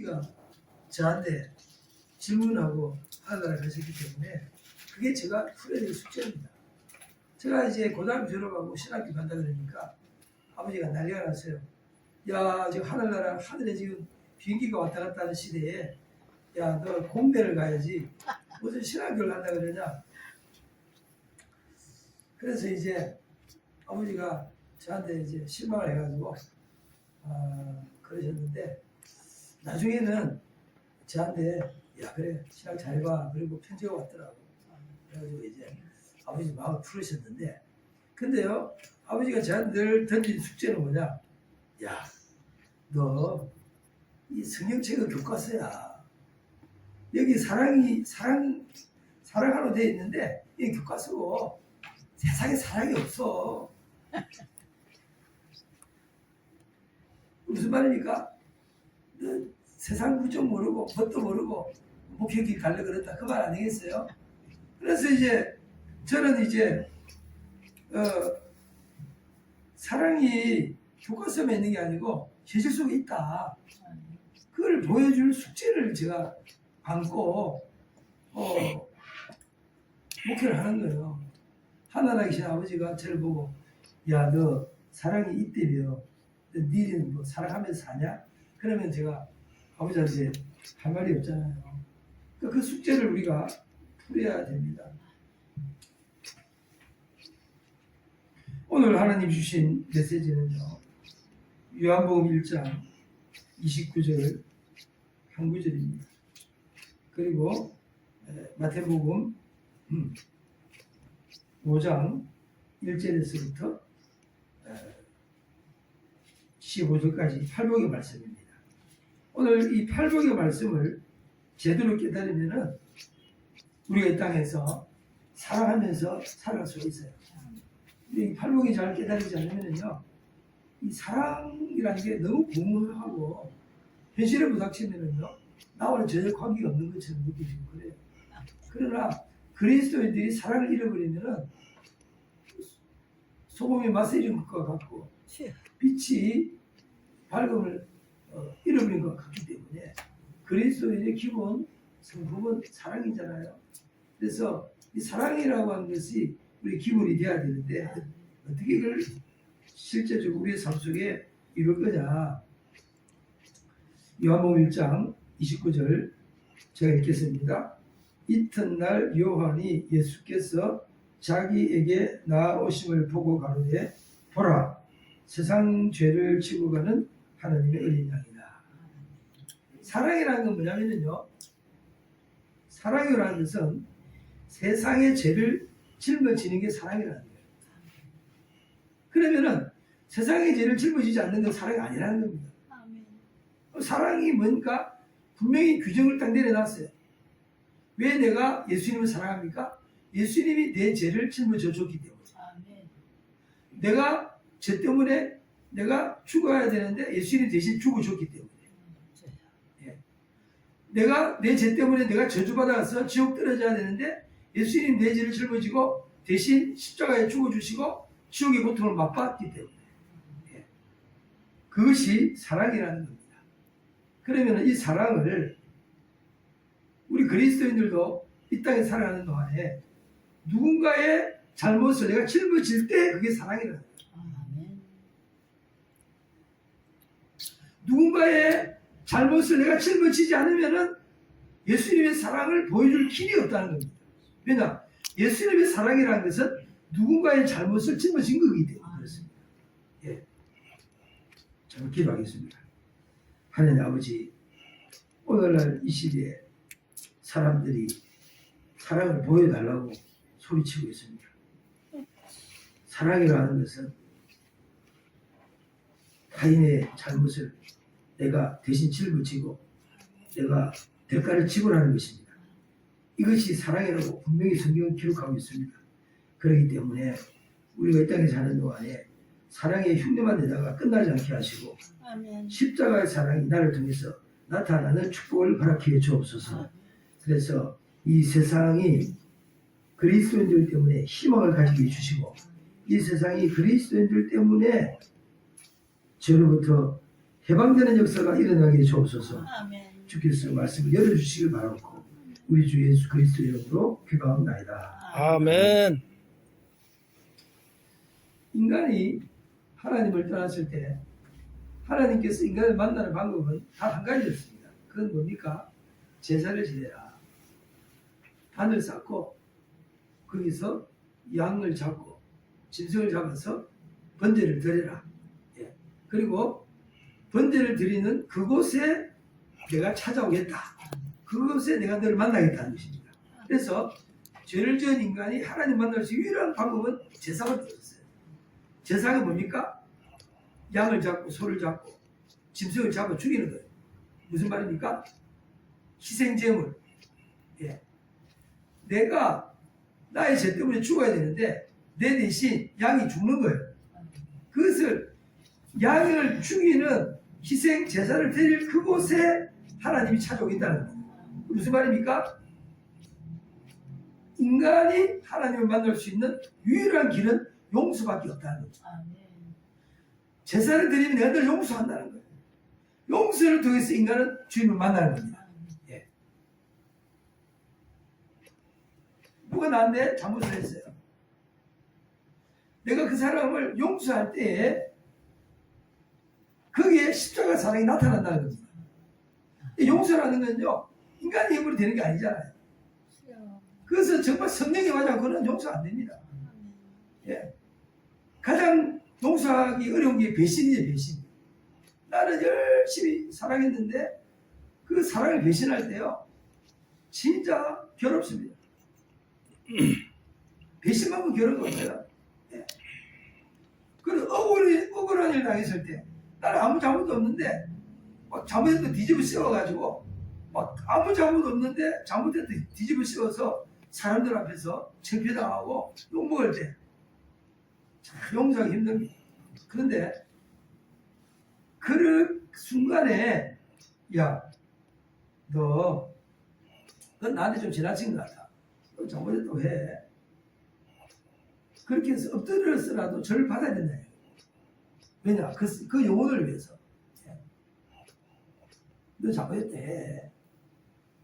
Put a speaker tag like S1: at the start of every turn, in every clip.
S1: 아버지가 저한테 질문하고 하늘나라 가셨기 때문에 그게 제가 풀어야 될 숙제입니다. 제가 이제 고등학교 졸업하고 신학교 간다 그러니까 아버지가 난리가 났어요. 야, 지금 하늘나라 하늘에 지금 비행기가 왔다 갔다 하는 시대에 야, 너 공대를 가야지 무슨 신학교를 간다 그러냐. 그래서 이제 아버지가 저한테 이제 실망을 해가지고 그러셨는데 나중에는 저한테 야 그래 신학 잘 봐 그리고 편지가 왔더라고. 그래가지고 이제 아버지 마음을 풀으셨는데 근데요 아버지가 저한테 늘 던진 숙제는 뭐냐. 야 너 이 성경책은 교과서야. 여기 사랑하로 되어 있는데 이게 교과서고 세상에 사랑이 없어. 무슨 말입니까? 너 세상 구조 모르고 법도 모르고 목회길 갈래 그랬다 그 말 아니겠어요? 그래서 이제 저는 이제 사랑이 교과서에 있는 게 아니고 현실 속에 있다. 그걸 보여줄 숙제를 제가 안고 목회를 하는 거예요. 하나님 계신 아버지가 저를 보고 야 너 사랑이 있다며 니는 뭐 사랑하면서 사냐? 그러면 제가 아버지한테 할 말이 없잖아요. 그러니까 그 숙제를 우리가 풀어야 됩니다. 오늘 하나님 주신 메시지는요. 요한복음 1장 29절 한 구절입니다. 그리고 마태복음 5장 1절에서부터 15절까지 팔복의 말씀입니다. 오늘 이 팔복의 말씀을 제대로 깨달으면은 우리가 이 땅에서 사랑하면서 살아갈 수가 있어요. 이 팔복이 잘 깨달리지 않으면요, 이 사랑이라는 게 너무 공허하고 현실에 부닥치면은요, 나와는 전혀 관계가 없는 것처럼 느껴지고 그래요. 그러나 그리스도인들이 사랑을 잃어버리면은 소금이 맛을 잃은 것과 같고 빛이 밝음을 잃어버린 것 같기 때문에 그리스도인의 기본 성품은 사랑이잖아요. 그래서 이 사랑이라고 하는 것이 우리 기본이 되어야 되는데 어떻게 이걸 실제적으로 우리의 삶 속에 이룰 거냐. 요한복음 1장 29절 제가 읽겠습니다. 이튿날 요한이 예수께서 자기에게 나아오심을 보고 가로되 보라 세상 죄를 지고 가는 하나님의 어린 양이다. 사랑이라는 건 뭐냐면요, 사랑이라는 것은 세상의 죄를 짊어지는 게 사랑이라는 거예요. 그러면은 세상의 죄를 짊어지지 않는 건 사랑이 아니라는 겁니다. 사랑이 뭔가 분명히 규정을 딱 내려놨어요. 왜 내가 예수님을 사랑합니까? 예수님이 내 죄를 짊어져 줬기 때문에. 내가 죄 때문에 내가 죽어야 되는데 예수님이 대신 죽어줬기 때문에. 예. 내가 내 죄 때문에 내가 저주받아서 지옥 떨어져야 되는데 예수님 내 죄를 짊어지고 대신 십자가에 죽어주시고 지옥의 고통을 맛봤기 때문에. 예. 그것이 사랑이라는 겁니다. 그러면 이 사랑을 우리 그리스도인들도 이 땅에 살아가는 동안에 누군가의 잘못을 내가 짊어질 때 그게 사랑이라는 거예요. 누군가의 잘못을 내가 짊어지지 않으면은 예수님의 사랑을 보여줄 길이 없다는 겁니다. 왜냐? 예수님의 사랑이라는 것은 누군가의 잘못을 짊어진 거기 때문에 그렇습니다. 예. 자, 기도하겠습니다. 하나님 아버지, 오늘날 이 시대에 사람들이 사랑을 보여달라고 소리치고 있습니다. 사랑이라는 것은 타인의 잘못을 내가 대신 짊어지고 내가 대가를 지불하는 것입니다. 이것이 사랑이라고 분명히 성경은 기록하고 있습니다. 그렇기 때문에 우리가 이 땅에 사는 동안에 사랑의 흉내만 내다가 끝나지 않게 하시고 아멘. 십자가의 사랑이 나를 통해서 나타나는 축복을 허락해 주옵소서. 그래서 이 세상이 그리스도인들 때문에 희망을 가지게 해주시고 이 세상이 그리스도인들 때문에 죄로부터 해방되는 역사가 일어나게 해주옵소서. 아멘. 주께서 말씀을 열어주시길 바라고 우리 주 예수 그리스도 이름으로 기도합니다.
S2: 아멘.
S1: 인간이 하나님을 떠났을 때 하나님께서 인간을 만나는 방법은 단 한 가지였습니다. 그건 뭡니까? 제사를 지내라. 단을 쌓고 거기서 양을 잡고 짐승을 잡아서 번제를 드려라. 예. 그리고 번제를 드리는 그곳에 내가 찾아오겠다. 그곳에 내가 너를 만나겠다는 것입니다. 그래서 죄를 지은 인간이 하나님 만날 수 유일한 방법은 제사가 되었어요. 제사가 뭡니까? 양을 잡고 소를 잡고 짐승을 잡아 죽이는 거예요. 무슨 말입니까? 희생제물. 예. 내가 나의 죄 때문에 죽어야 되는데 내 대신 양이 죽는 거예요. 그것을 양을 죽이는 희생 제사를 드릴 그곳에 하나님이 찾아오겠다는 거예요. 무슨 말입니까? 인간이 하나님을 만날 수 있는 유일한 길은 용서밖에 없다는 거죠. 제사를 드리면 내가 늘 용서한다는 거예요. 용서를 통해서 인간은 주님을 만나는 겁니다. 예. 누가 나한테 잘못을 했어요. 내가 그 사람을 용서할 때에 거기에 십자가 사랑이 나타난다는 겁니다. 용서라는 건요, 인간의 힘으로 되는 게 아니잖아요. 그래서 정말 성령이 맞아 그건 용서 안 됩니다. 예. 가장 용서하기 어려운 게 배신이에요, 배신. 나는 열심히 사랑했는데 그 사랑을 배신할 때요, 진짜 괴롭습니다. 배신만큼 괴로운 겁니다. 예. 그리고 억울한 일 당했을 때 나는 아무 잘못도 없는데 막 잘못해도 뒤집어 씌워가지고 막 아무 잘못 없는데 잘못해도 뒤집어 씌워서 사람들 앞에서 창피당하고 욕먹을 때 용서하기 힘듭니다. 그런데 그 순간에 야, 너 나한테 좀 지나친 것 같아. 너 잘못했다고 해. 그렇게 해서 엎드려서라도 저를 받아야 된다. 왜냐? 그 영혼을 위해서. 너 잘못했대.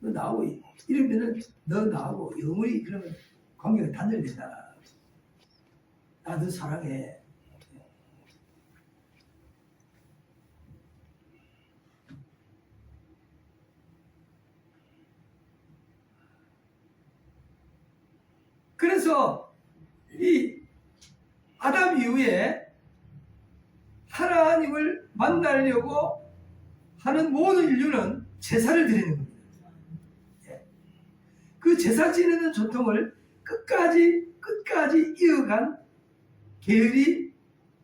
S1: 너 나하고 이러면은 너 나하고 영원히 그러면 관계가 단절된다. 나도 사랑해. 그래서 이 아담 이후에 하나님을 만나려고 하는 모든 인류는 제사를 드리는 겁니다. 그 제사 지내는 전통을 끝까지 이어간 계열이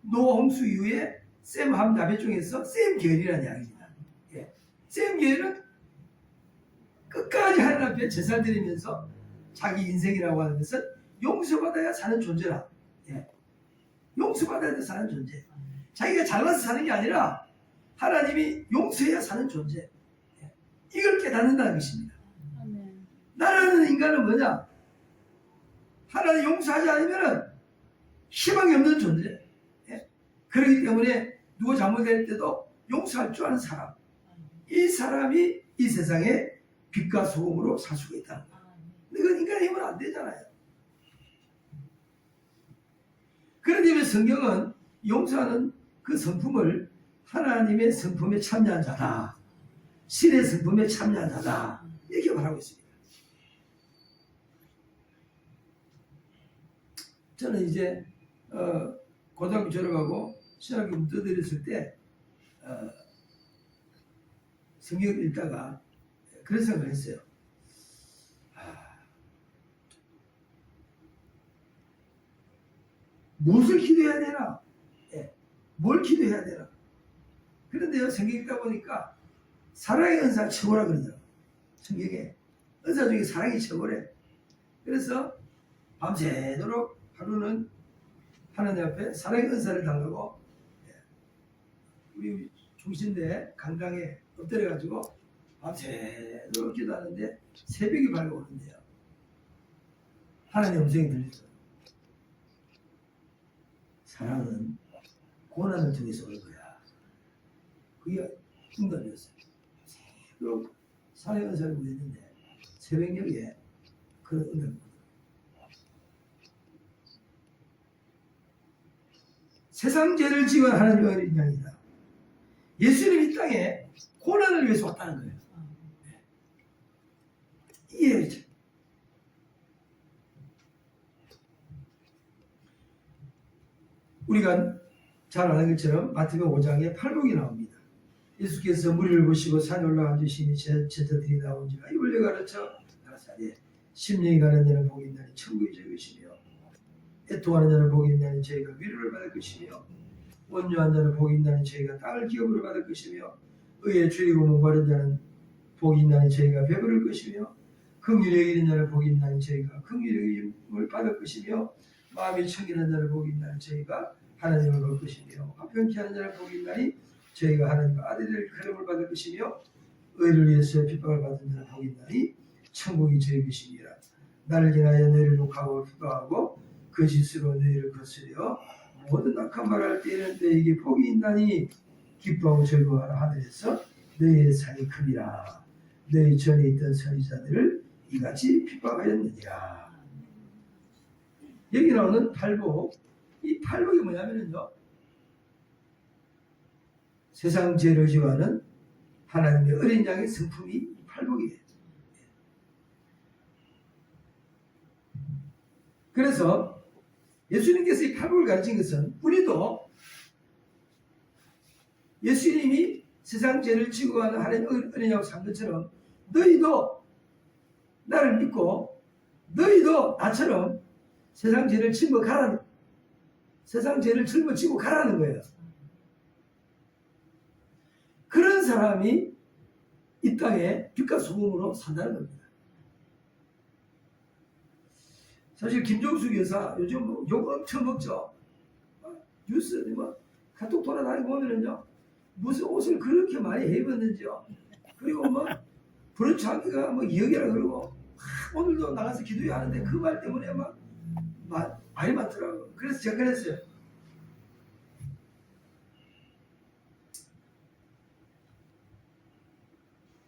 S1: 노홍수 이후에 셈함 야벳 중에서 셈 계열이라는 이야기입니다. 셈 계열은 끝까지 하나님 앞에 제사 드리면서 자기 인생이라고 하는 것은 용서받아야 사는 존재라. 용서받아야 사는 존재. 자기가 잘나서 사는 게 아니라 하나님이 용서해야 사는 존재. 이걸 깨닫는다는 것입니다. 나라는 인간은 뭐냐? 하나님 용서하지 않으면 희망이 없는 존재. 그렇기 때문에 누가 잘못할 때도 용서할 줄 아는 사람. 이 사람이 이 세상에 빛과 소금으로 살 수가 있다는 거예요. 이건 인간의 힘은 안 되잖아요. 그런데 왜 성경은 용서하는 그 성품을 하나님의 성품에 참여한 자다. 신의 성품에 참여한 자다. 이렇게 말하고 있습니다. 저는 이제 고등학교 졸업하고 신학교 묻어들였을 때 성경을 읽다가 그런 생각을 했어요. 무엇을 기도해야 되나? 뭘 기도해야 되나? 그런데요, 성경 읽다 보니까 사랑의 은사 최고라 그러더라고요. 성경에 은사 중에 사랑이 최고래. 그래서 밤새도록 하루는 하나님 앞에 사랑의 은사를 당하고 우리 중신대 강당에 엎드려가지고 밤새도록 기도하는데 새벽이 밝아오는데요. 하나님의 음성이 들리죠. 사랑은 고난을 통해서 오는 거야. 그게 중단이었어요. 그리고 산에 은사를 구했는데 새벽녘에 그런 은혜를 받았어요. 세상 죄를 지은 하나님의 어린 양이다. 예수님이 이 땅에 고난을 위해서 왔다는 거예요. 이해하죠? 우리가 잘 아는 것처럼 마태복음 5장에 팔복이 나옵니다. 예수께서 무리를 보시고 산에 올라가 앉으시니 제자들이 나온지라 입을 가르쳐 가라사대 심령이 가는 자는 복이 있나니 천국이 저희 것이며 애통하는 자는 복이 있나니 저희가 위로를 받을 것이며 온유한 자는 복이 있나니 저희가 땅을 기업으로 받을 것이며 의에 줄이고 목마른 자는 복이 있나니 저희가 배부를 것이며 긍휼히 여기는 자는 복이 있나니 저희가 긍휼히 여김을 받을 것이며 마음이 청결한 자는 복이 있나니 저희가 하나님을 볼 것이며 화평케 하는 자는 복이 있나니 저희가 하나님의 아들을 그름을 받을 것이며 의를 위해서 핍박을 받은 자는 복이 있나니 천국이 저희 것이니라. 나를 인하여 너희를 욕하고 핍박하고 거짓으로 너희를 거스려 모든 악한 말할 때에는 너희에게 복이 있나니 기뻐하고 즐거워하라. 하늘에서 너희의 상이 크니라. 너희 전에 있던 선지자들을 이같이 핍박하였느니라. 여기 나오는 팔복, 이 팔복이 뭐냐면요, 세상 죄를 지어하는 하나님의 어린 양의 성품이 팔복이에요. 그래서 예수님께서 이 팔복을 가르친 것은 우리도 예수님이 세상 죄를 지고 하는 하나님의 어린 양으로 산 것처럼 너희도 나를 믿고 너희도 나처럼 세상 죄를 짊어가라는, 세상 죄를 짊어지고 가라는 거예요. 그런 사람이 이 땅에 빛과 소금으로 산다는 겁니다. 사실 김종수 교사 요즘 욕 엄청 먹죠. 뉴스 뭐 카톡 돌아다니고 보면은요, 무슨 옷을 그렇게 많이 입었는지요. 그리고 뭐 브런치 하기가 뭐 2억이라 그러고 오늘도 나가서 기도해야 하는데 그 말 때문에 막 많이 많더라고요. 그래서 제가 그랬어요.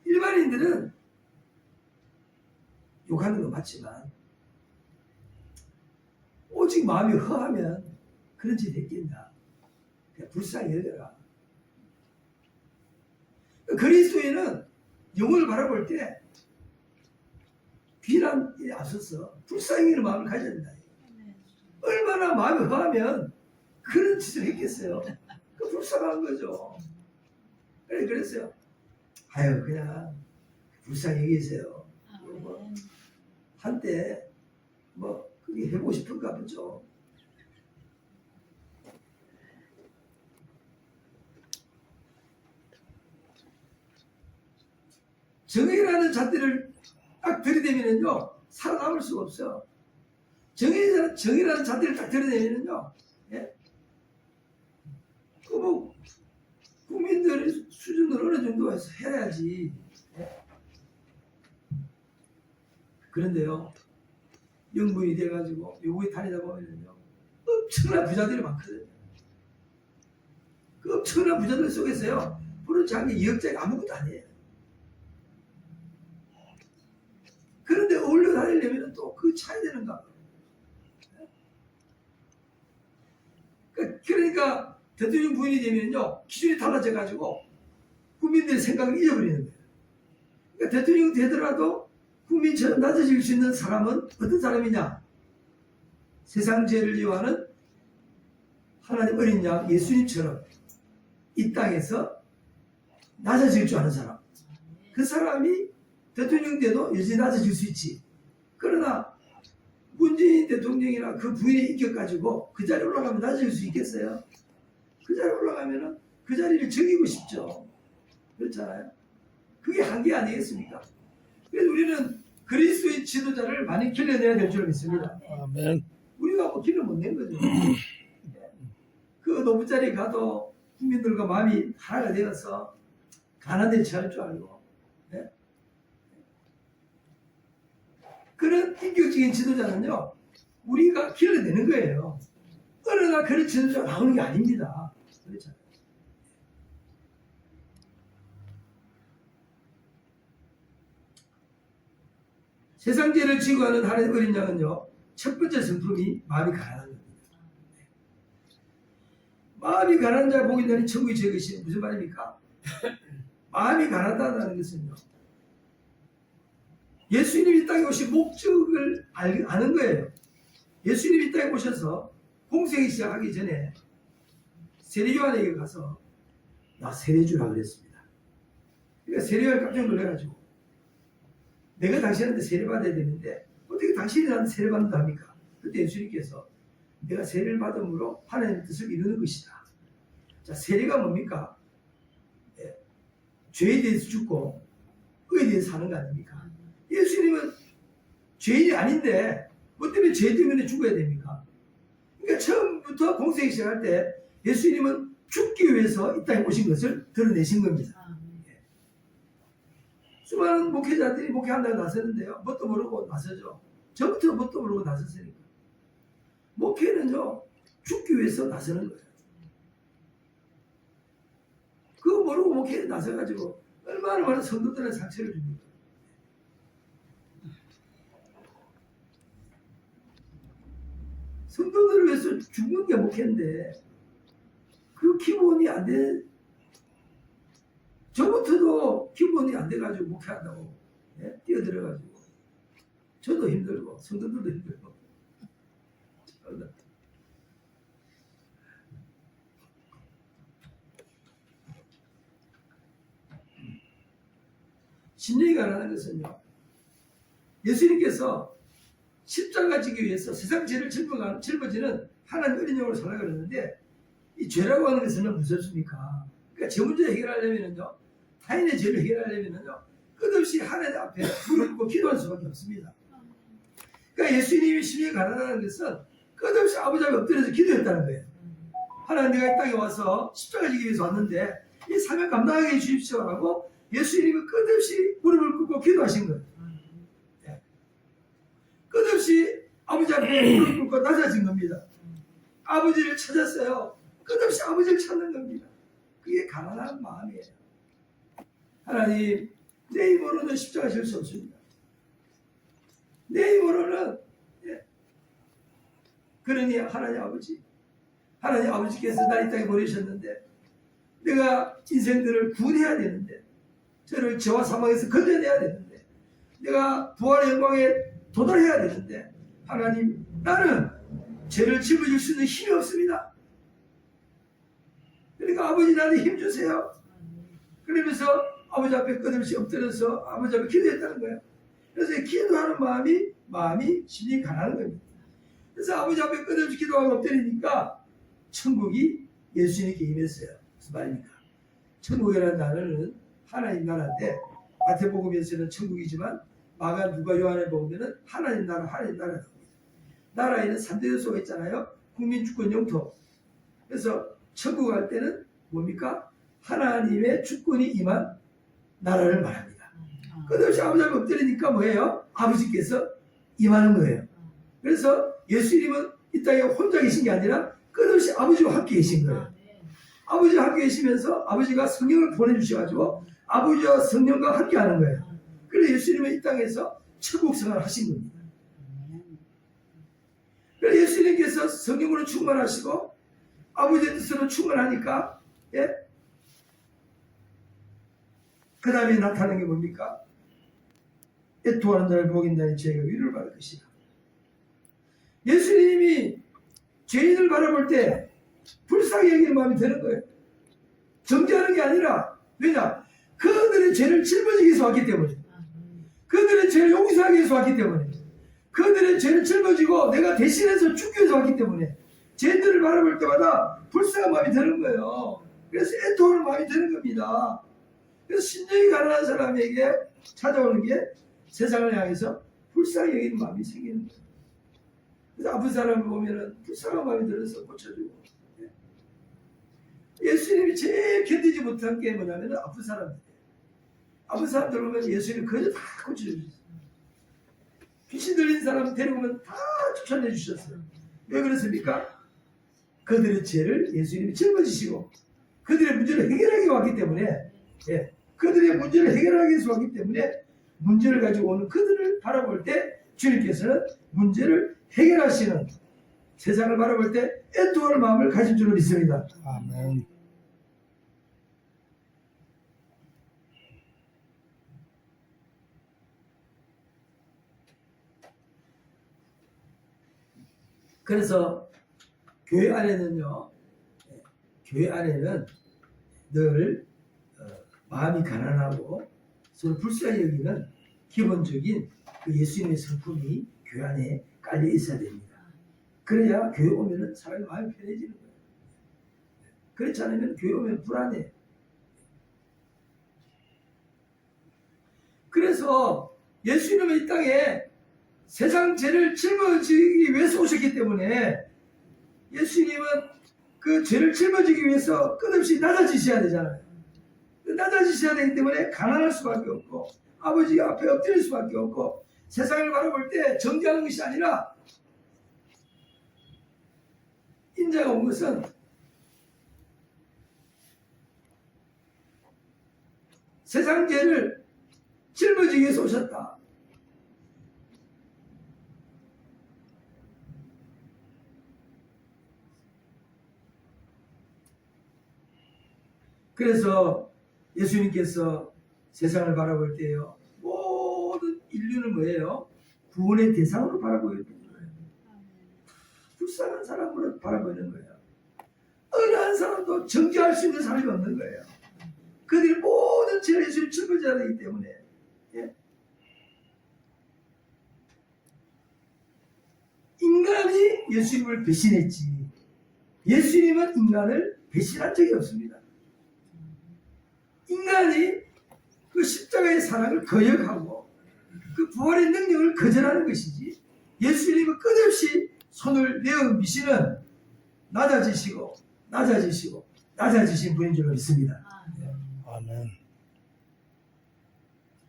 S1: 일반인들은 욕하는 건 맞지만 오직 마음이 허하면 그런 짓 했겠나. 그냥 불쌍히 여겨라. 그리스도인은 영혼을 바라볼 때 비난에 앞서서 불쌍히 여기는 마음을 가져야 된다. 얼마나 마음이 허하면 그런 짓을 했겠어요. 그 불쌍한 거죠. 그랬어요. 아유, 그냥 불쌍히 여기세요. 뭐 한때 뭐 그게 해보고 싶은가 보죠. 정의라는 잣대를 딱 들이대면은요, 살아남을 수가 없어요. 정의라는 잣대를 딱 들이대면은요, 예? 그 뭐 국민들의 수준을 어느 정도 해서 해야지. 예? 그런데요, 영분이 돼가지고 요구에 다니다 보면은요, 엄청난 부자들이 많거든요. 그 엄청난 부자들 속에서요, 그렇지 않게 2억짜리 아무것도 아니에요. 그런데 어울려 다니려면 또 그 차야 되는가. 그러니까 대통령 부인이 되면요, 기준이 달라져가지고 국민들의 생각을 잊어버리는 거예요. 그러니까 대통령이 되더라도 국민처럼 낮아질 수 있는 사람은 어떤 사람이냐? 세상 죄를 이용하는 하나님 어린 양 예수님처럼 이 땅에서 낮아질 줄 아는 사람. 그 사람이 대통령 돼도 여전히 낮아질 수 있지. 그러나 문재인 대통령이나 그 부인의 인격 가지고 그 자리에 올라가면 낮아질 수 있겠어요? 그 자리에 올라가면 그 자리를 즐기고 싶죠. 그렇잖아요. 그게 한계 아니겠습니까? 그래서 우리는 그리스도의 지도자를 많이 길러내야 될 줄 믿습니다.
S2: 아멘.
S1: 우리가 뭐 길러 못 낸 거죠. 그 높은 자리에 가도 국민들과 마음이 하나가 되어서 가난한 데 처할 줄 알고, 네? 그런 인격적인 지도자는요, 우리가 길러내는 거예요. 어느 날 그런 지도자가 나오는 게 아닙니다. 그렇잖아요. 세상 죄를 지고 가는 하나님 어린 양은요, 첫 번째 성품이 마음이 가난한 겁니다. 마음이 가난한 자 복이 되는 천국이 제 것이 무슨 말입니까? 마음이 가난하다는 것은요, 예수님이 이 땅에 오신 목적을 아는 거예요. 예수님이 이 땅에 오셔서 공생이 시작하기 전에 세례요한에게 가서 나 세례주라 그랬습니다. 그러니까 세례요한이 깜짝 놀라가지고 내가 당신한테 세례받아야 되는데 어떻게 당신이 나한테 세례받는다 합니까? 그때 예수님께서 내가 세례를 받음으로 하나님의 뜻을 이루는 것이다. 자, 세례가 뭡니까? 죄에 대해서 죽고 의에 대해서 사는 거 아닙니까? 예수님은 죄인이 아닌데 뭐 때문에 죄 때문에 죽어야 됩니까? 그러니까 처음부터 공생이 시작할 때 예수님은 죽기 위해서 이 땅에 오신 것을 드러내신 겁니다. 수많은 목회자들이 목회한다고 나섰는데요, 뭣도 모르고 나서죠. 저부터 뭣도 모르고 나섰으니까. 목회는요, 죽기 위해서 나서는 거예요. 그거 모르고 목회에 나서가지고 얼마나 많은 성도들의 상처를 줍니까? 성도들을 위해서 죽는 게 목회인데 그 기본이 안 돼. 저부터도 기본이 안 돼가지고 목회한다고 뛰어들어가지고 저도 힘들고 성도들도 힘들고. 심령이 가난한 것은요, 예수님께서 십자가 지기 위해서 세상 죄를 짊어지는 하나님 어린 영으로 살라 그러는데, 이 죄라고 하는 것은 무섭습니까? 그러니까 제 문제 해결하려면요, 타인의 죄를 해결하려면요, 끝없이 하나님 앞에 무릎 꿇고 기도할 수밖에 없습니다. 그러니까 예수님이 심령이 가난한 것은 끝없이 아버지 앞에 엎드려서 기도했다는 거예요. 하나님, 내가 이 땅에 와서 십자가 지기 위해서 왔는데 이 사명 감당하게 해주십시오라고 예수님은 끝없이 무릎을 꿇고 기도하신 거예요. 끝없이 아버지 앞에 무릎 꿇고 낮아진 겁니다. 아버지를 찾았어요. 끝없이 아버지를 찾는 겁니다. 그게 가난한 마음이에요. 하나님, 내 힘으로는 십자가 질 수 없습니다. 내 힘으로는. 그러니 하나님 아버지께서 날 이 땅에 보내셨는데 내가 인생들을 구원해야 되는데, 저를 죄와 사망에서 건져내야 되는데, 내가 부활의 영광에 도달해야 되는데, 하나님, 나는 죄를 짊어질 수 있는 힘이 없습니다. 그러니까 아버지, 나한테 힘 주세요. 그러면서 아버지 앞에 끝없이 엎드려서 아버지 앞에 기도했다는 거예요. 그래서 기도하는 마음이 심히 가난한 겁니다. 그래서 아버지 앞에 끝없이 기도하고 엎드리니까 천국이 예수님께 임했어요. 무슨 말입니까? 천국이라는 단어는 하나님 나라인데, 마태복음에서는 천국이지만 마가, 누가, 요한에 보면은 하나님 나라라고 합니다. 나라에는 3대 요소가 있잖아요. 국민, 주권, 영토. 그래서 천국 갈 때는 뭡니까? 하나님의 주권이 임한 나라를 말합니다. 끝없이 아버지 앞에 엎드리니까 뭐예요? 아버지께서 임하는 거예요. 그래서 예수님은 이 땅에 혼자 계신 게 아니라 끝없이 아버지와 함께 계신 거예요. 아버지와 함께 계시면서 아버지가 성령을 보내주셔가지고 아버지와 성령과 함께 하는 거예요. 그래서 예수님은 이 땅에서 천국 생활을 하신 겁니다. 그래서 예수님께서 성령으로 충만하시고 아버지의 뜻으로 충만하니까, 그 다음에 나타나는 게 뭡니까? 애통하는 자를 복인다니 죄가 위로를 받을 것이다. 예수님이 죄인을 바라볼 때 불쌍히 여기는 마음이 드는 거예요. 정죄하는 게 아니라, 왜냐? 그들의 죄를 짊어지기 위해서 왔기 때문에, 그들의 죄를 용서하기 위해서 왔기 때문에, 그들의 죄를 짊어지고 내가 대신해서 죽기 위해서 왔기 때문에 죄인들을 바라볼 때마다 불쌍한 마음이 드는 거예요. 그래서 애통하는 마음이 드는 겁니다. 그래서 심령이 가난한 사람에게 찾아오는 게 세상을 향해서 불쌍히 여기는 마음이 생기는 거예요. 그래서 아픈 사람을 보면은 불쌍한 마음이 들어서 고쳐주고. 예수님이 제일 견디지 못한 게 뭐냐면 아픈 사람들이에요. 아픈 사람들 보면 예수님이 그저 다 고쳐주셨어요. 귀신 들린 사람 데려오면 다 추천해 주셨어요. 왜 그렇습니까? 그들의 죄를 예수님이 짊어지시고 그들의 문제를 해결하기 왔기 때문에, 그들의 문제를 해결하기 위해서 왔기 때문에 문제를 가지고 오는 그들을 바라볼 때 주님께서는 문제를 해결하시는, 세상을 바라볼 때 애통하는 마음을 가진 줄로 믿습니다.
S2: 아멘.
S1: 그래서 교회 안에는요, 교회 안에는 늘 마음이 가난하고 서로 불쌍히 여기는 기본적인 그 예수님의 성품이 교회 안에 깔려 있어야 됩니다. 그래야 교회 오면은 사람이 마음이 편해지는 거예요. 그렇지 않으면 교회 오면 불안해요. 그래서 예수님은 이 땅에 세상 죄를 짊어지기 위해서 오셨기 때문에 예수님은 그 죄를 짊어지기 위해서 끝없이 낮아지셔야 되잖아요. 낮아지셔야 되기 때문에 가난할 수밖에 없고 아버지 앞에 엎드릴 수밖에 없고 세상을 바라볼 때 정죄하는 것이 아니라 인자가 온 것은 세상 죄를 짊어지기 위해서 오셨다. 그래서 예수님께서 세상을 바라볼 때요, 모든 인류는 뭐예요? 구원의 대상으로 바라보는 거예요. 불쌍한 사람으로 바라보는 거예요. 어느 한 사람도 정죄할 수 있는 사람이 없는 거예요. 그들이 모든 죄를 예수님 짊어져야 되기 때문에. 예? 인간이 예수님을 배신했지 예수님은 인간을 배신한 적이 없습니다. 인간이 그 십자가의 사랑을 거역하고 그 부활의 능력을 거절하는 것이지 예수님은 끝없이 손을 내어 미시는 낮아지시고 낮아지시고 낮아지신 분인 줄로 믿습니다.
S2: 아멘.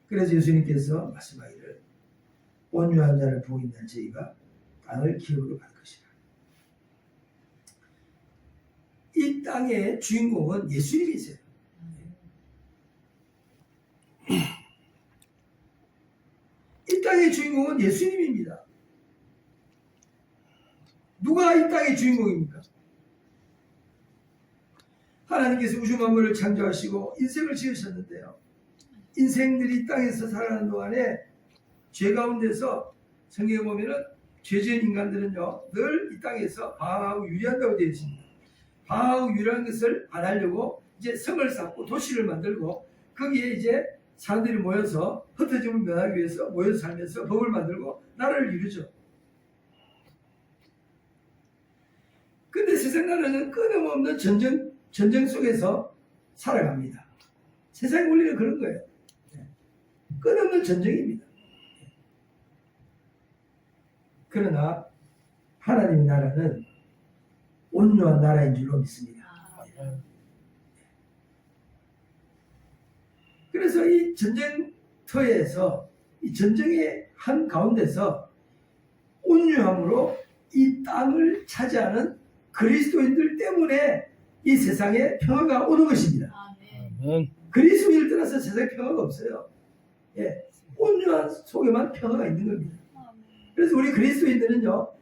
S1: 그래서 예수님께서 말씀하기를 온유한 자를 복 있는 저희가 땅을 기업으로 받을 것이라. 이 땅의 주인공은 예수님이세요. 이 땅의 주인공은 예수님입니다. 누가 이 땅의 주인공입니까? 하나님께서 우주 만물을 창조하시고 인생을 지으셨는데요. 인생들이 이 땅에서 살아가는 동안에 죄 가운데서 성경에 보면은 죄 지은 인간들은요 늘 이 땅에서 방황하고 유리한다고 되어 있습니다. 방황하고 유리한 것을 안 하려고 이제 성을 쌓고 도시를 만들고 거기에 이제 사람들이 모여서 흩어짐을 면하기 위해서 모여서 살면서 법을 만들고 나라를 이루죠. 근데 세상 나라는 끊임없는 전쟁 속에서 살아갑니다. 세상 원리는 그런 거예요. 끊임없는 전쟁입니다. 그러나 하나님의 나라는 온유한 나라인 줄로 믿습니다. 그래서 이 전쟁터에서 이 전쟁의 한 가운데서 온유함으로 이 땅을 차지하는 그리스도인들 때문에 이 세상에 평화가 오는 것입니다.
S2: 아멘.
S1: 그리스도인을 떠나서 세상에 평화가 없어요. 예, 온유한 속에만 평화가 있는 겁니다. 그래서 우리 그리스도인들은요,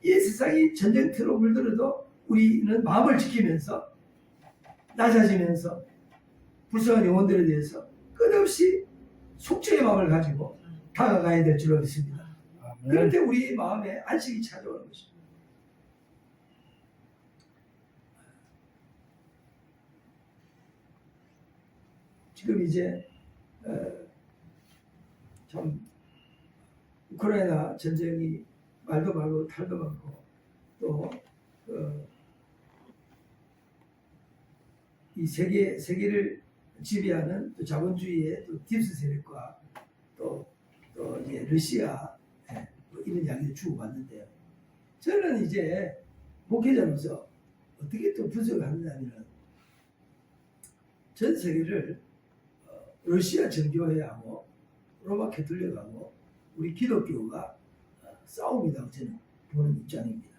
S1: 이 세상이 전쟁터로 물들어도 우리는 마음을 지키면서 낮아지면서 불쌍한 영혼들에 대해서 끝없이 속죄의 마음을 가지고 다가가야 될 줄로 믿습니다. 그럴 때 우리 마음에 안식이 찾아오는 것입니다. 지금 이제 참 우크라이나 전쟁이 말도 많고 탈도 많고 또 이 세계를 지배하는 또 자본주의의 또 딥스 세력과 또 이제 러시아 뭐 이런 이야기를 주고받는데요. 저는 이제 목회자로서 어떻게 또 분석을 하느냐면 전 세계를 러시아 정교회하고 로마 캐톨릭하고 우리 기독교가 싸움이라고 저는 보는 입장입니다.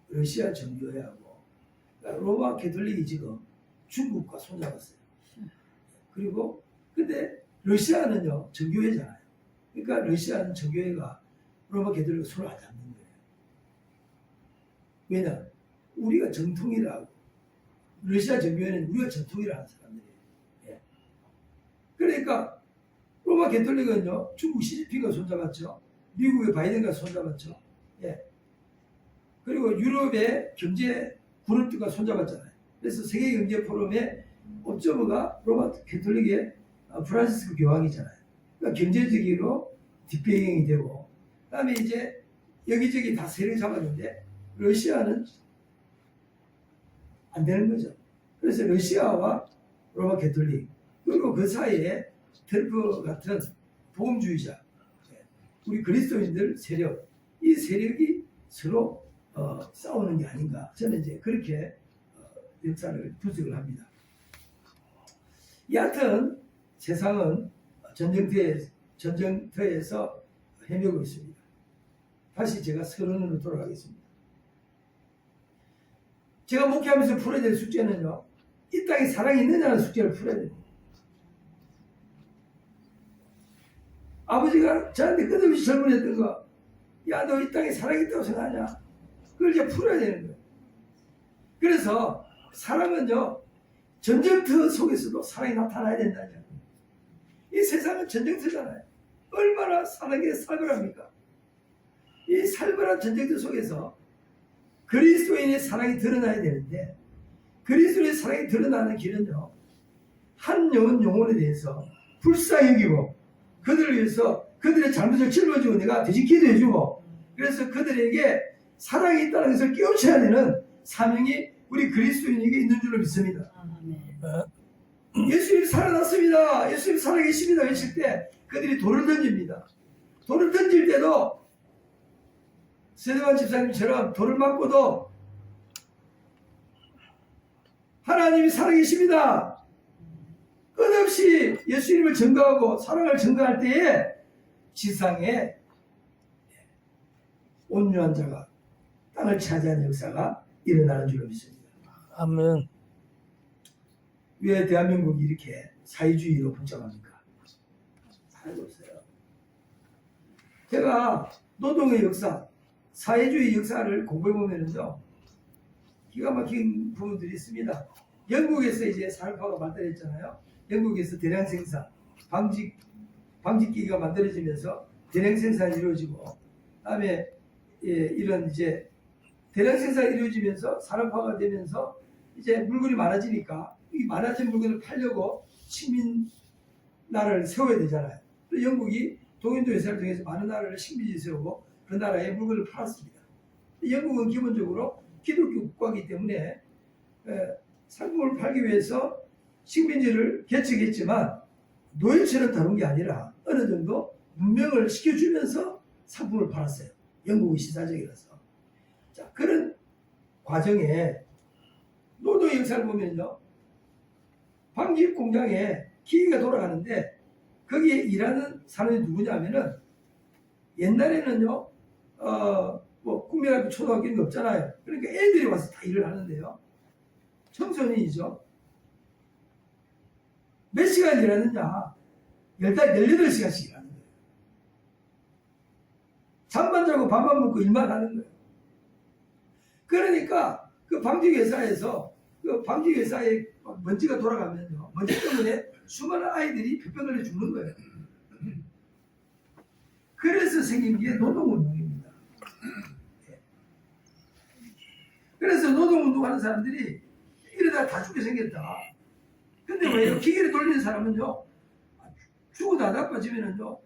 S1: 러시아 정교회하고 로마 캐톨릭이 지금 중국과 손잡았어요. 그리고 근데 러시아는요 정교회잖아요. 그러니까 러시아는 정교회가 로마 가톨릭과 손을 안 잡는 거예요. 왜냐? 우리가 정통이라고. 러시아 정교회는 우리가 정통이라 하는 사람들이에요. 예. 그러니까 로마 가톨릭은요 중국 시진핑과 손잡았죠. 미국의 바이든과 손잡았죠. 예. 그리고 유럽의 경제 그룹들과 손잡았잖아요. 그래서 세계경제포럼의 옵저버가 로마 가톨릭의 프란시스코 교황이잖아요. 그러니까 경제적으로 뒷배경이 되고, 그다음에 이제 여기저기 다 세력 잡았는데 러시아는 안 되는 거죠. 그래서 러시아와 로마 가톨릭 그리고 그 사이에 트럼프 같은 복음주의자, 우리 그리스도인들 세력, 이 세력이 서로 싸우는 게 아닌가. 저는 이제 그렇게 역사를 분석을 합니다. 여하튼 세상은 전쟁터에서 헤매고 있습니다. 다시 제가 서론으로 돌아가겠습니다. 제가 목회하면서 풀어야 될 숙제는요, 이 땅에 사랑이 있느냐는 숙제를 풀어야 됩니다. 아버지가 저한테 끝없이 질문했던 거, 야, 너 이 땅에 사랑이 있다고 생각하냐? 그걸 이제 풀어야 되는 거예요. 그래서 사랑은요, 전쟁터 속에서도 사랑이 나타나야 된다냐. 이 세상은 전쟁터잖아요. 얼마나 사랑이 살벌합니까? 이 살벌한 전쟁터 속에서 그리스도인의 사랑이 드러나야 되는데, 그리스도인의 사랑이 드러나는 길은요, 한 영혼에 대해서 불쌍히 여기고, 그들을 위해서 그들의 잘못을 짊어지고 내가 대신 기도해주고, 그래서 그들에게 사랑이 있다는 것을 깨우쳐야 되는 사명이 우리 그리스도인에게 있는 줄로 믿습니다. 예수님이 살아났습니다. 예수님이 살아계십니다. 외칠 때 그들이 돌을 던집니다. 돌을 던질 때도 세대반 집사님처럼 돌을 맞고도 하나님이 살아계십니다. 끝없이 예수님을 증거하고 사랑을 증거할 때에 지상에 온유한 자가 땅을 차지하는 역사가 일어나는 줄로 믿습니다.
S2: 아멘.
S1: 왜 대한민국이 이렇게 사회주의로 복잡합니까? 하나도 없어요. 제가 노동의 역사, 사회주의 역사를 공부해보면요, 기가 막힌 부분들이 있습니다. 영국에서 이제 산업화가 만들어졌잖아요. 영국에서 대량 생산, 방직기가 만들어지면서 대량 생산이 이루어지고, 그다음에 이런 이제 대량 생산이 이루어지면서 산업화가 되면서 이제 물건이 많아지니까 이 많아진 물건을 팔려고 식민 나라를 세워야 되잖아요. 또 영국이 동인도 회사를 통해서 많은 나라를 식민지 세우고 그 나라에 물건을 팔았습니다. 영국은 기본적으로 기독교 국가이기 때문에 상품을 팔기 위해서 식민지를 개척했지만 노예처럼 다룬 게 아니라 어느 정도 문명을 시켜주면서 상품을 팔았어요. 영국의 시사적이라서. 자, 그런 과정에 노동의 역사를 보면요, 방직 공장에 기계가 돌아가는데 거기에 일하는 사람이 누구냐면은 옛날에는요, 뭐 국민학교 초등학교 이런 거 없잖아요. 그러니까 애들이 와서 다 일을 하는데요, 청소년이죠. 몇 시간 일하느냐? 18시간씩 일하는 거예요. 잠만 자고 밥만 먹고 일만 하는 거예요. 그러니까 그 방직회사에서 그 방직회사에 먼지가 돌아가면요, 먼지 때문에 수많은 아이들이 폐병 걸려 죽는 거예요. 그래서 생긴 게 노동운동입니다. 그래서 노동운동하는 사람들이 이러다가 다 죽게 생겼다. 근데 왜요? 기계를 돌리는 사람은요, 죽어도 나빠지면은요,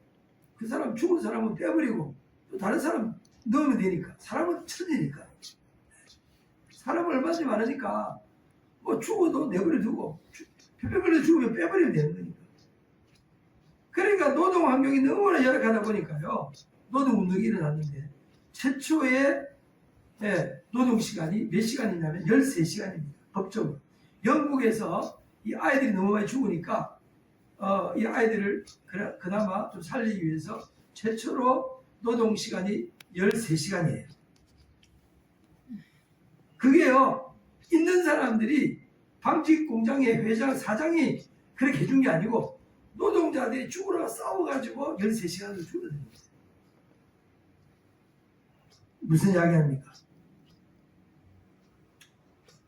S1: 그 사람 죽은 사람은 떼버리고 또 다른 사람 넣으면 되니까. 사람은 천이니까. 사람은 얼마든지 많으니까 뭐 죽어도 내버려 두고 폐병 걸려 죽으면 빼버리면 되는 거니까. 그러니까 노동 환경이 너무나 열악하다 보니까요, 노동 운동이 일어났는데 최초의 노동 시간이 몇 시간이냐면 13시간입니다. 법적으로. 영국에서 이 아이들이 너무 많이 죽으니까 이 아이들을 그나마 좀 살리기 위해서 최초로 노동 시간이 13시간이에요. 그게요, 있는 사람들이 방직 공장의 회장, 사장이 그렇게 해준 게 아니고 노동자들이 죽으라고 싸워가지고 13시간을 죽거든요. 무슨 이야기합니까?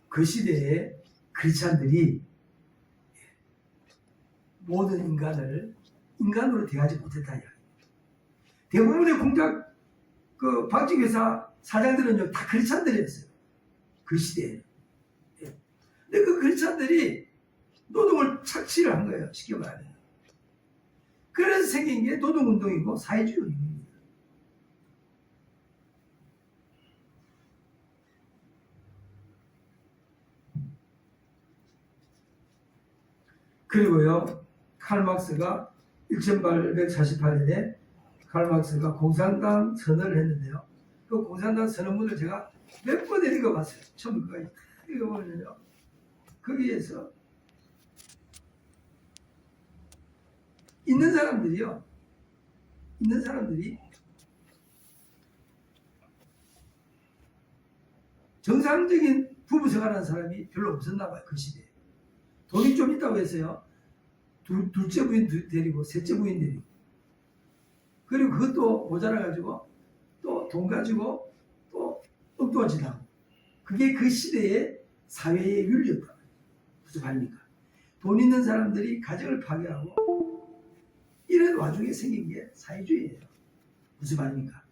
S1: 그 시대에 크리스찬들이 모든 인간을 인간으로 대하지 못했다 이야기입니다. 대부분의 공작 그 방직회사 사장들은요 다 크리스찬들이었어요. 그 시대에. 예. 근데 그 크리스찬들이 노동을 착취를 한 거예요. 쉽게 말하면. 그래서 생긴 게 노동운동이고 사회주의 운동입니다. 그리고요 칼막스가 1848년에 칼막스가 공산당 선언을 했는데요. 그 공산당 선언문을 제가 몇 번 읽어봤어요. 처음부터 읽어보면요. 거기에서 있는 사람들이 정상적인 부부 생활하는 사람이 별로 없었나 봐요. 그 시대에. 돈이 좀 있다고 했어요. 둘째 부인 데리고 셋째 부인 데리고 그리고 그것도 모자라가지고 또 돈 가지고 또 엉뚱한 짓 하고 그게 그 시대의 사회의 윤리였다. 무슨 말입니까? 돈 있는 사람들이 가정을 파괴하고 이런 와중에 생긴 게 사회주의예요. 무슨 말입니까?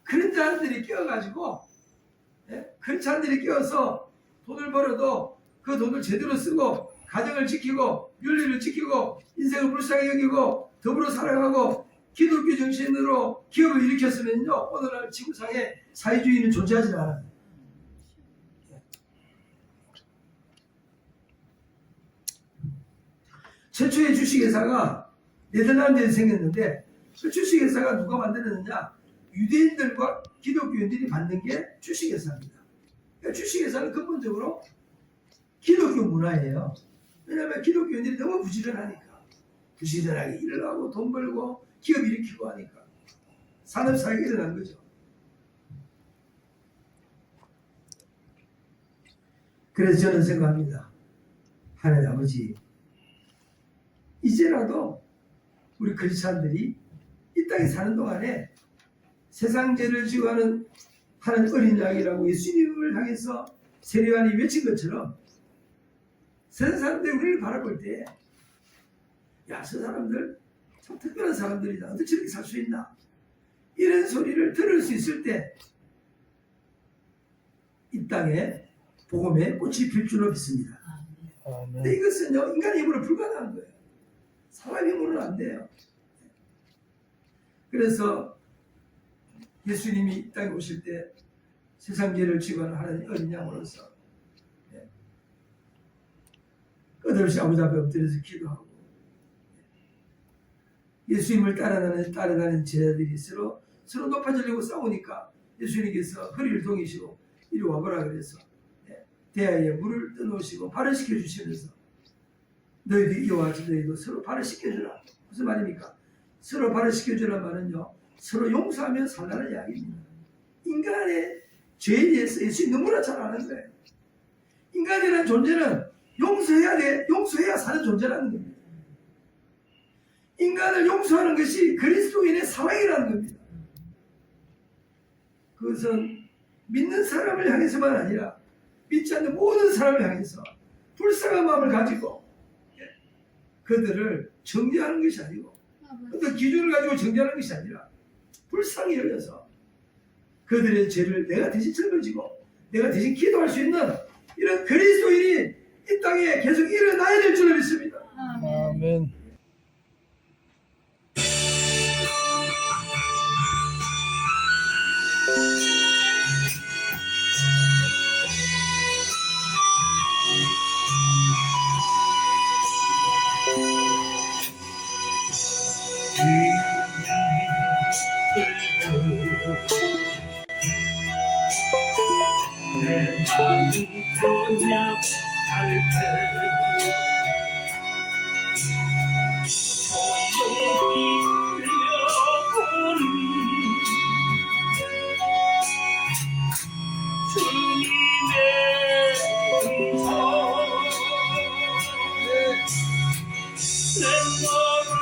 S1: 그런 사람들이 끼어가지고 그런 사람들이 끼어서 돈을 벌어도 그 돈을 제대로 쓰고 가정을 지키고 윤리를 지키고 인생을 불쌍히 여기고 더불어 살아가고 기독교 정신으로 기업을 일으켰으면요 오늘날 지구상에 사회주의는 존재하지 않아요. 최초의 주식회사가 네덜란드에서 생겼는데 그 주식회사가 누가 만들었느냐 유대인들과 기독교인들이 만든 게 주식회사입니다. 그러니까 주식회사는 근본적으로 기독교 문화예요. 왜냐하면 기독교인들이 너무 부지런하게 일을 하고 돈 벌고 기업 일으키고 하니까 산업사회가 일어난 거죠. 그래서 저는 생각합니다. 하나님 아버지 이제라도 우리 크리스찬들이 이 땅에 사는 동안에 세상 죄를 지고 하는 어린 양이라고 예수님을 향해서 세례요한이 외친 것처럼 세상 사람들이 우리를 바라볼 때 야, 저 사람들 참 특별한 사람들이다. 어떻게 저렇게 살 수 있나? 이런 소리를 들을 수 있을 때 이 땅에 복음의 꽃이 필 줄로 믿습니다. 근데 이것은요 인간의 힘으로 불가능한 거예요. 사람의 힘으로는 안 돼요. 그래서 예수님이 이 땅에 오실 때 세상 죄를 지고 하는 어린 양으로서 끝없이 아버지 앞에 엎드려서 기도하고 예수님을 따라다니는 제자들이 서로 높아지려고 싸우니까 예수님께서 허리를 동이시고 이리 와보라 그래서 대야에 물을 떠놓으시고 발을 씻겨주시면서 너희도 이와 너희도 서로 발을 씻겨주라. 무슨 말입니까? 서로 발을 씻겨주라는 말은요 서로 용서하면 살라는 이야기입니다. 인간의 죄에 대해서 예수님이 너무나 잘 아는 거예요. 인간이라는 존재는 용서해야 사는 존재라는 겁니다. 인간을 용서하는 것이 그리스도인의 사랑이라는 겁니다. 그것은 믿는 사람을 향해서만 아니라 믿지 않는 모든 사람을 향해서 불쌍한 마음을 가지고 그들을 정죄하는 것이 아니고 어떤 기준을 가지고 정죄하는 것이 아니라 불쌍히 여겨서 그들의 죄를 내가 대신 짊어지고 내가 대신 기도할 수 있는 이런 그리스도인이 이 땅에 계속 일어나야 될 줄로 믿습니다.
S2: 아멘.
S3: 내 마음이 번역할 때 조용히 들려오는 주님의 음성 내 마음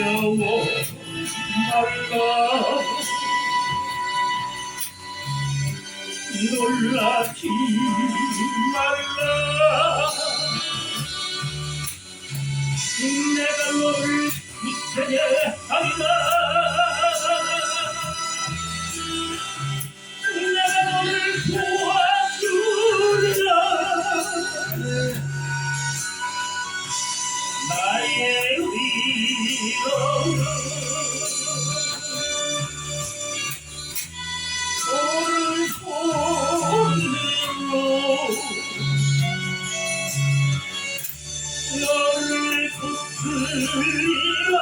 S3: 두려워 말라 놀라지 말라 내가 너를 붙들게 하리라 내가 너를 도와주리라 나의 위로 오른손으로 너를 붙들리라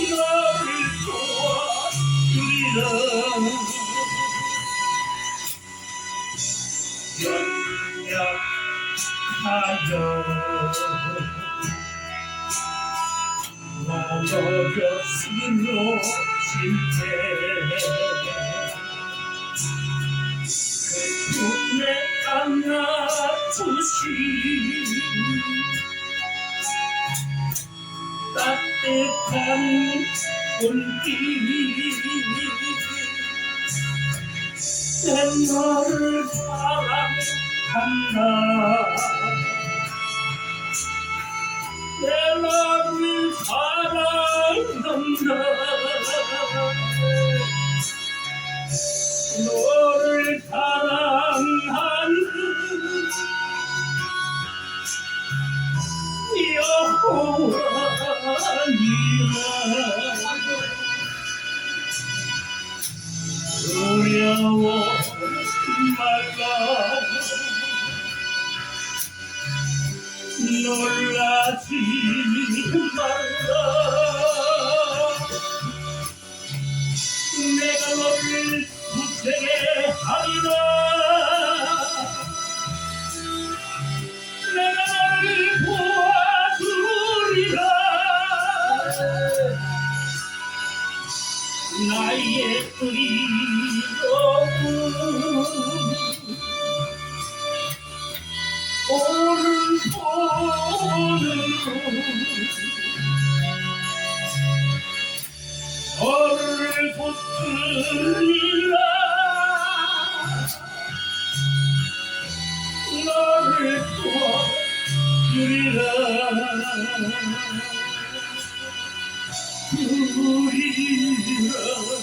S3: 너를 도와주리라 연약하여 넘어져 쓰러질 때 꿈에 안아주신 따뜻한 손길 내 너를 사랑한다 내 너를 사랑한다 너를 사랑하는 여호와니라 두려워 말라 놀라지 말라 내가 너를 붙들게 하리라 내가 너를 도와주리라 나의 의로운 오른손으로 너를 붙들리라 너를 도와주리라 우리라